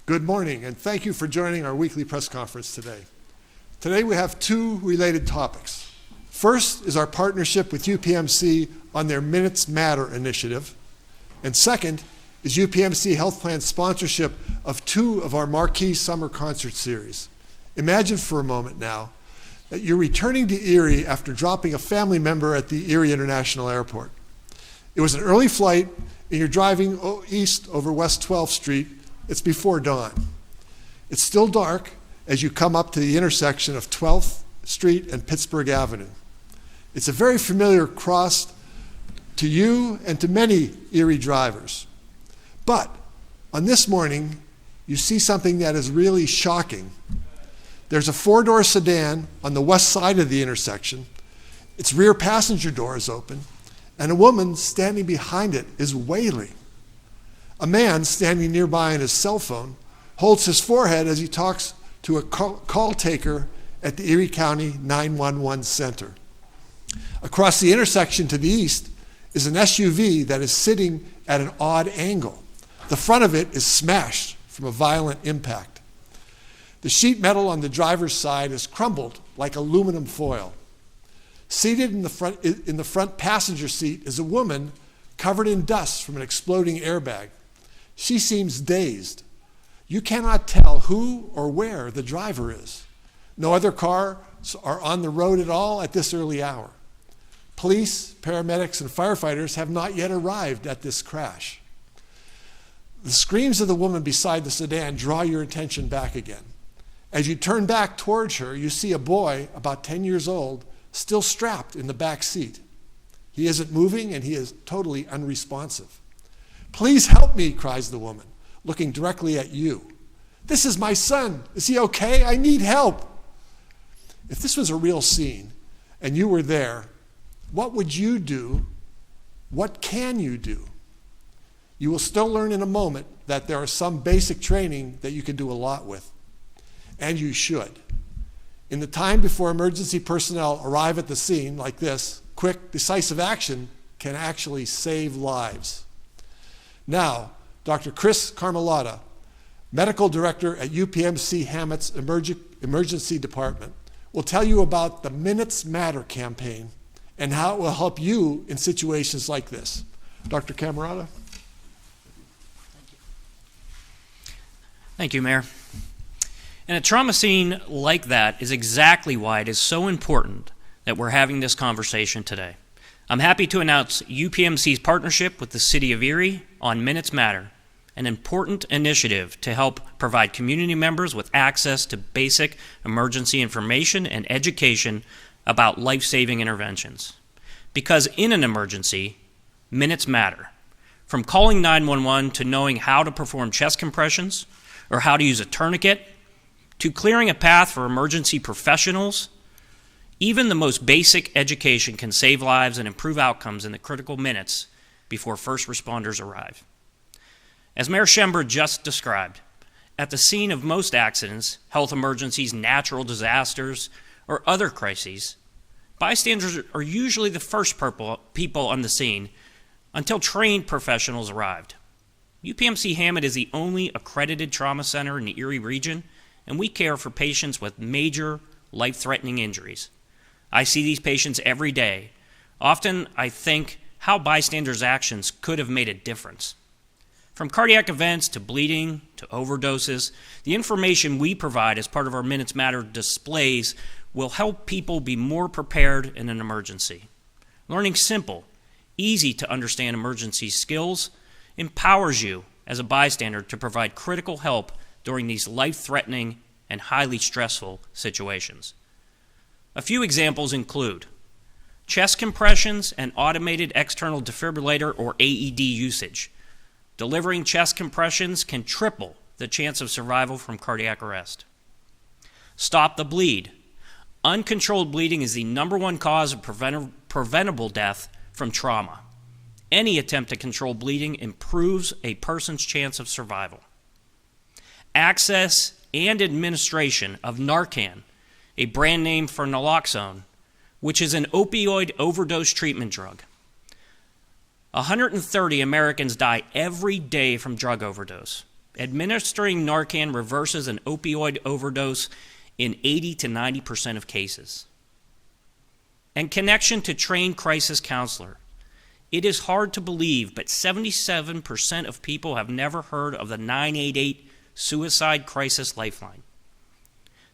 Good morning, and thank you for joining our weekly press conference today. Today we have two related topics. First is our partnership with UPMC on their Minutes Matter initiative, and second is UPMC Health Plan's sponsorship of two of our marquee summer concert series. Imagine for a moment now that you're returning to Erie after dropping a family member at the Erie International Airport. It was an early flight, and you're driving east over West 12th Street. It's before dawn. It's still dark as you come up to the intersection of 12th Street and Pittsburgh Avenue. It's a very familiar cross to you and to many Erie drivers. But on this morning, you see something that is really shocking. There's a four-door sedan on the west side of the intersection. Its rear passenger door is open, and a woman standing behind it is wailing. A man standing nearby on his cell phone holds his forehead as he talks to a call taker at the Erie County 911 Center. Across the intersection to the east is an SUV that is sitting at an odd angle. The front of it is smashed from a violent impact. The sheet metal on the driver's side is crumbled like aluminum foil. Seated in the front passenger seat is a woman covered in dust from an exploding airbag. She seems dazed. You cannot tell who or where the driver is. No other cars are on the road at all at this early hour. Police, paramedics, and firefighters have not yet arrived at this crash. The screams of the woman beside the sedan draw your attention back again. As you turn back towards her, you see a boy about 10 years old still strapped in the back seat. He isn't moving and he is totally unresponsive. "Please help me," cries the woman, looking directly at you. "This is my son. Is he okay? I need help." If this was a real scene and you were there, what would you do? What can you do? You will still learn in a moment that there is some basic training that you can do a lot with, and you should. In the time before emergency personnel arrive at the scene like this, quick, decisive action can actually save lives. Now, Dr. Chris Carmelata, Medical Director at UPMC Hammett's Emergency Department, will tell you about the Minutes Matter campaign and how it will help you in situations like this. Dr. Camerata? Thank you, Mayor. And a trauma scene like that is exactly why it is so important that we're having this conversation today. I'm happy to announce UPMC's partnership with the City of Erie on Minutes Matter, an important initiative to help provide community members with access to basic emergency information and education about life-saving interventions. Because in an emergency, minutes matter. From calling 911 to knowing how to perform chest compressions or how to use a tourniquet, to clearing a path for emergency professionals, even the most basic education can save lives and improve outcomes in the critical minutes before first responders arrive. As Mayor Schember just described, at the scene of most accidents, health emergencies, natural disasters, or other crises, bystanders are usually the first people on the scene until trained professionals arrived. UPMC Hammett is the only accredited trauma center in the Erie region, and we care for patients with major life-threatening injuries. I see these patients every day. Often I think how bystanders' actions could have made a difference. From cardiac events to bleeding to overdoses, the information we provide as part of our Minutes Matter displays will help people be more prepared in an emergency. Learning simple, easy to understand emergency skills empowers you as a bystander to provide critical help during these life-threatening and highly stressful situations. A few examples include chest compressions and automated external defibrillator or AED usage. Delivering chest compressions can triple the chance of survival from cardiac arrest. Stop the bleed. Uncontrolled bleeding is the #1 cause of preventable death from trauma. Any attempt to control bleeding improves a person's chance of survival. Access and administration of Narcan, a brand name for naloxone, which is an opioid overdose treatment drug. 130 Americans die every day from drug overdose. administering Narcan reverses an opioid overdose in 80 to 90% of cases. And connection to trained crisis counselor. It is hard to believe, but 77% of people have never heard of the 988 Suicide Crisis Lifeline.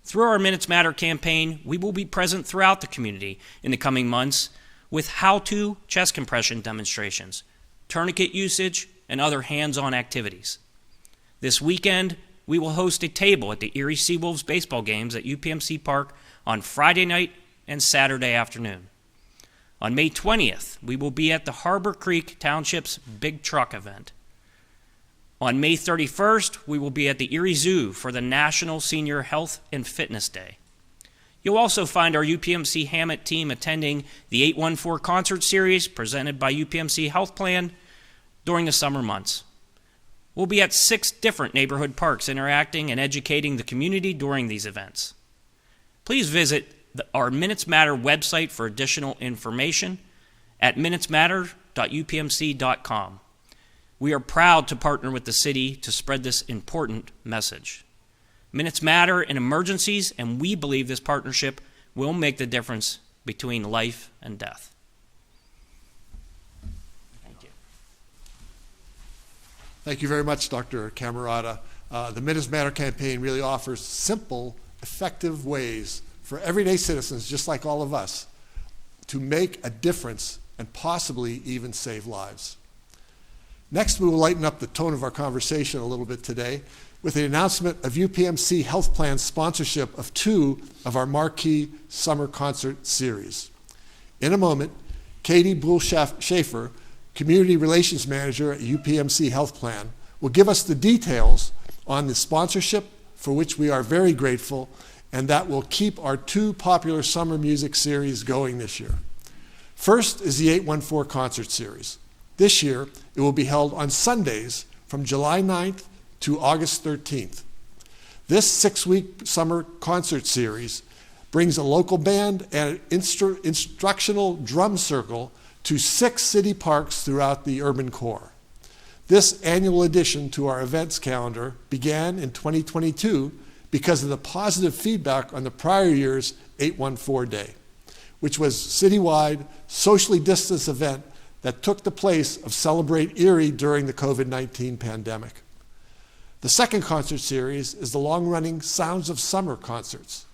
Through our Minutes Matter campaign, we will be present throughout the community in the coming months with how-to chest compression demonstrations, tourniquet usage, and other hands-on activities. This weekend, we will host a table at the Erie Seawolves baseball games at UPMC Park on Friday night and Saturday afternoon. On May 20th, we will be at the Harbor Creek Township's Big Truck event. On May 31st, we will be at the Erie Zoo for the National Senior Health and Fitness Day. You'll also find our UPMC Hammett team attending the 814 concert series presented by UPMC Health Plan during the summer months. We'll be at 6 different neighborhood parks interacting and educating the community during these events. Please visit our Minutes Matter website for additional information at minutesmatter.upmc.com. We are proud to partner with the city to spread this important message. Minutes matter in emergencies, and we believe this partnership will make the difference between life and death. Thank you. Thank you very much, Dr. Camerata. The Minutes Matter campaign really offers simple, effective ways for everyday citizens, just like all of us, to make a difference and possibly even save lives. Next, we will lighten up the tone of our conversation a little bit today with the announcement of UPMC Health Plan's sponsorship of 2 of our marquee summer concert series. In a moment, Katie Bull-Schaefer, Community Relations Manager at UPMC Health Plan, will give us the details on the sponsorship, for which we are very grateful, and that will keep our 2 popular summer music series going this year. First is the 814 concert series. This year, it will be held on Sundays from July 9th to August 13th. This 6-week summer concert series brings a local band and an instructional drum circle to 6 city parks throughout the urban core. This annual addition to our events calendar began in 2022 because of the positive feedback on the prior year's 814 Day, which was a citywide, socially distanced event that took the place of Celebrate Erie during the COVID-19 pandemic. The second concert series is the long-running Sounds of Summer concerts.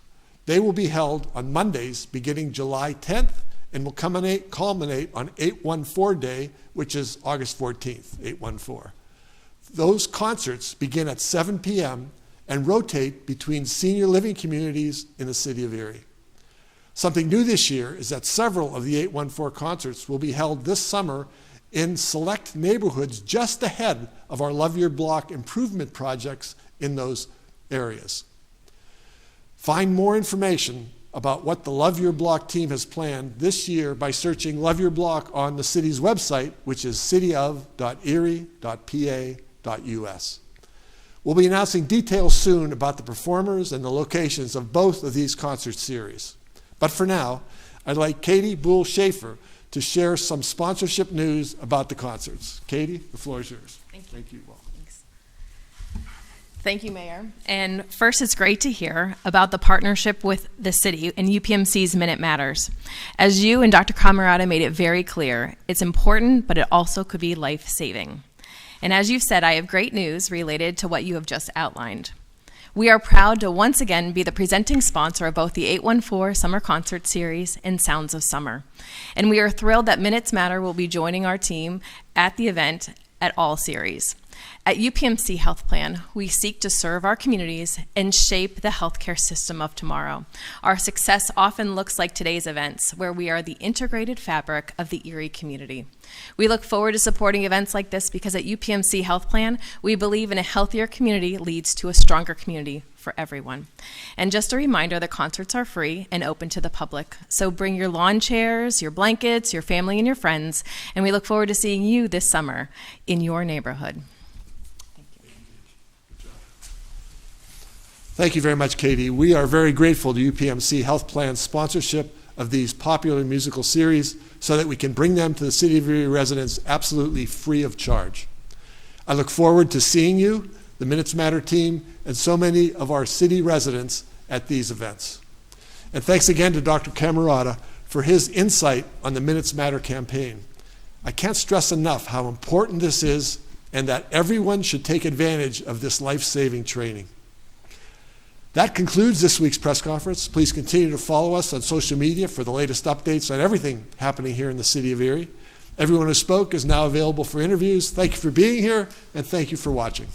They will be held on Mondays beginning July 10th and will culminate on 814 Day, which is August 14th, 814. Those concerts begin at 7 p.m. and rotate between senior living communities in the city of Erie. Something new this year is that several of the 814 concerts will be held this summer in select neighborhoods just ahead of our Love Your Block improvement projects in those areas. Find more information about what the Love Your Block team has planned this year by searching Love Your Block on the city's website, which is cityof.erie.pa.us. We'll be announcing details soon about the performers and the locations of both of these concert series. But for now, I'd like Katie Bull-Schaefer to share some sponsorship news about the concerts. Katie, the floor is yours. Thank you. Thank you. Thanks. Thank you, Mayor. And first, it's great to hear about the partnership with the city and UPMC's Minute Matters. As you and Dr. Camerata made it very clear, it's important, but it also could be life-saving. And as you've said, I have great news related to what you have just outlined. We are proud to once again be the presenting sponsor of both the 814 Summer Concert Series and Sounds of Summer. And we are thrilled that Minutes Matter will be joining our team at the event at all series. At UPMC Health Plan, we seek to serve our communities and shape the healthcare system of tomorrow. Our success often looks like today's events, where we are the integrated fabric of the Erie community. We look forward to supporting events like this because at UPMC Health Plan, we believe in a healthier community leads to a stronger community for everyone. And just a reminder, the concerts are free and open to the public. So bring your lawn chairs, your blankets, your family, and your friends, and we look forward to seeing you this summer in your neighborhood. Thank you very much, Katie. We are very grateful to UPMC Health Plan's sponsorship of these popular musical series so that we can bring them to the City of Erie residents absolutely free of charge. I look forward to seeing you the Minutes Matter team, and so many of our city residents at these events. And thanks again to Dr. Camerata for his insight on the Minutes Matter campaign. I can't stress enough how important this is and that everyone should take advantage of this life-saving training. That concludes this week's press conference. Please continue to follow us on social media for the latest updates on everything happening here in the city of Erie. Everyone who spoke is now available for interviews. Thank you for being here, and thank you for watching.